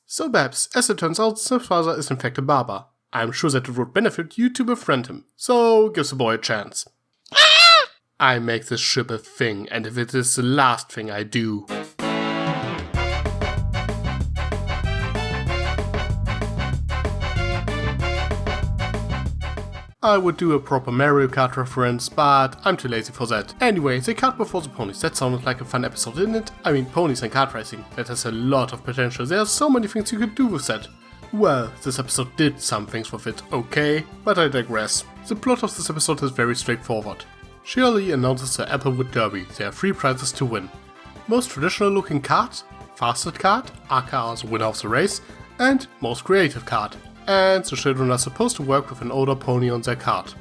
So Babs, as it turns out, Snip's father is in fact a barber. I'm sure that it would benefit you to befriend him, so give the boy a chance. I make this ship a thing, and if it is the last thing I do. I would do a proper Mario Kart reference, but I'm too lazy for that. Anyway, the cart before the ponies, that sounded like a fun episode, didn't it? I mean, ponies and kart racing, that has a lot of potential, there are so many things you could do with that. Well, this episode did some things with it, okay, but I digress. The plot of this episode is very straightforward. Shirley announces the Applewood Derby, there are 3 prizes to win. Most traditional looking kart, fastest kart, aka the winner of the race, and most creative kart. And the children are supposed to work with an older pony on their kart.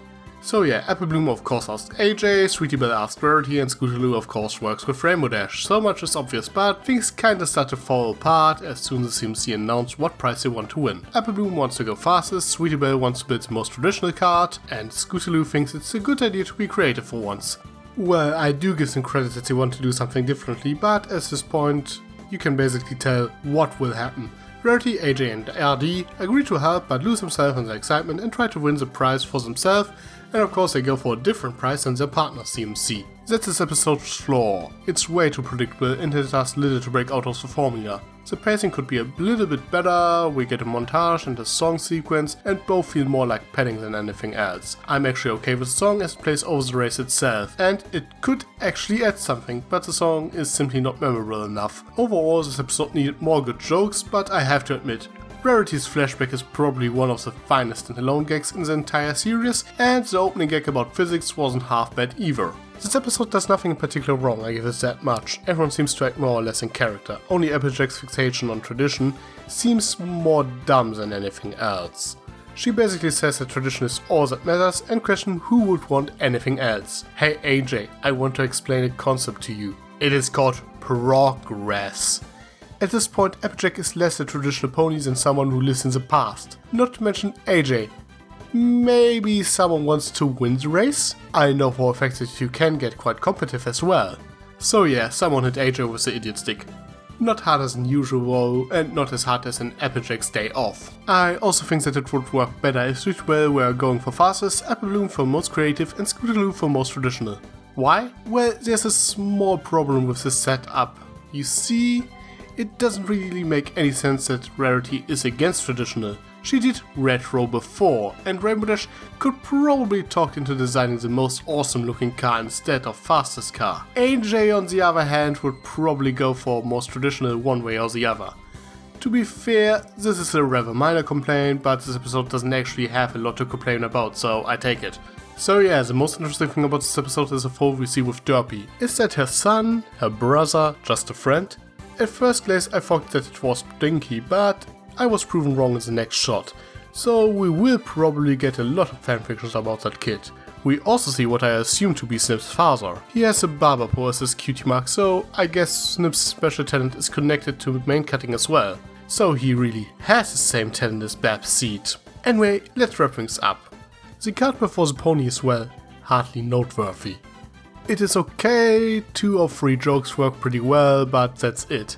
So yeah, Apple Bloom of course asks AJ, Sweetie Belle asks Rarity, and Scootaloo of course works with Rainbow Dash. So much is obvious, but things kinda start to fall apart as soon as CMC announce what prize they want to win. Apple Bloom wants to go fastest, Sweetie Belle wants to build the most traditional kart, and Scootaloo thinks it's a good idea to be creative for once. Well, I do give them credit that they want to do something differently, but at this point, you can basically tell what will happen. Rarity, AJ and RD agree to help but lose themselves in the excitement and try to win the prize for themselves, and of course they go for a different prize than their partner CMC. That's this episode's flaw. It's way too predictable and it does little to break out of the formula. The pacing could be a little bit better, we get a montage and a song sequence, and both feel more like padding than anything else. I'm actually okay with the song as it plays over the race itself, and it could actually add something, but the song is simply not memorable enough. Overall, this episode needed more good jokes, but I have to admit, Rarity's flashback is probably one of the finest standalone gags in the entire series, and the opening gag about physics wasn't half bad either. This episode does nothing in particular wrong, I give it that much. Everyone seems to act more or less in character. Only Applejack's fixation on tradition seems more dumb than anything else. She basically says that tradition is all that matters and questions who would want anything else. Hey AJ, I want to explain a concept to you. It is called progress. At this point, Applejack is less a traditional pony than someone who lives in the past. Not to mention AJ. Maybe someone wants to win the race? I know for a fact that you can get quite competitive as well. So yeah, someone hit AJ with the idiot stick. Not harder than usual and not as hard as an Applejack's day off. I also think that it would work better if Sweetie Belle were going for fastest, Apple Bloom for most creative and Scootaloo for most traditional. Why? Well, there's a small problem with the setup. You see, it doesn't really make any sense that Rarity is against traditional. She did retro before, and Rainbow Dash could probably talk into designing the most awesome looking car instead of fastest car. AJ on the other hand would probably go for most traditional one way or the other. To be fair, this is a rather minor complaint, but this episode doesn't actually have a lot to complain about, so I take it. So yeah, the most interesting thing about this episode is the fall we see with Derpy. Is that her son, her brother, just a friend? At first glance I thought that it was Dinky, but I was proven wrong in the next shot, so we will probably get a lot of fanfictions about that kid. We also see what I assume to be Snip's father. He has a barber pole as his cutie mark, so I guess Snip's special talent is connected to main cutting as well. So he really has the same talent as Babs Seed. Anyway, let's wrap things up. The card before the pony is, well, hardly noteworthy. It is okay, 2 or 3 jokes work pretty well, but that's it.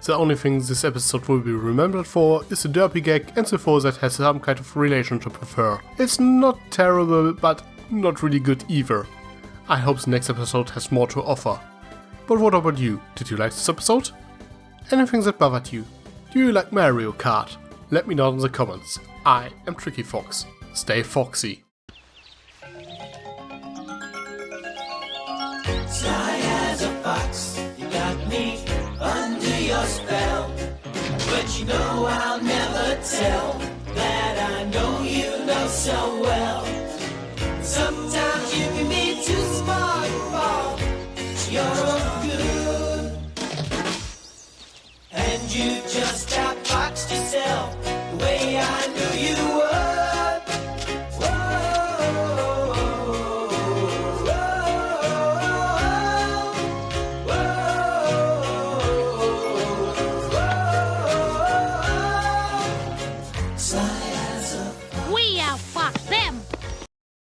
The only thing this episode will be remembered for is the derpy gag and the foe that has some kind of relationship with her. It's not terrible, but not really good either. I hope the next episode has more to offer. But what about you? Did you like this episode? Anything that bothered you? Do you like Mario Kart? Let me know in the comments. I am Tricky Fox. Stay foxy. Sly as a fox, you got me under your spell. But you know I'll never tell that I know you know so well. Sometimes you can be too smart for your own good, and you just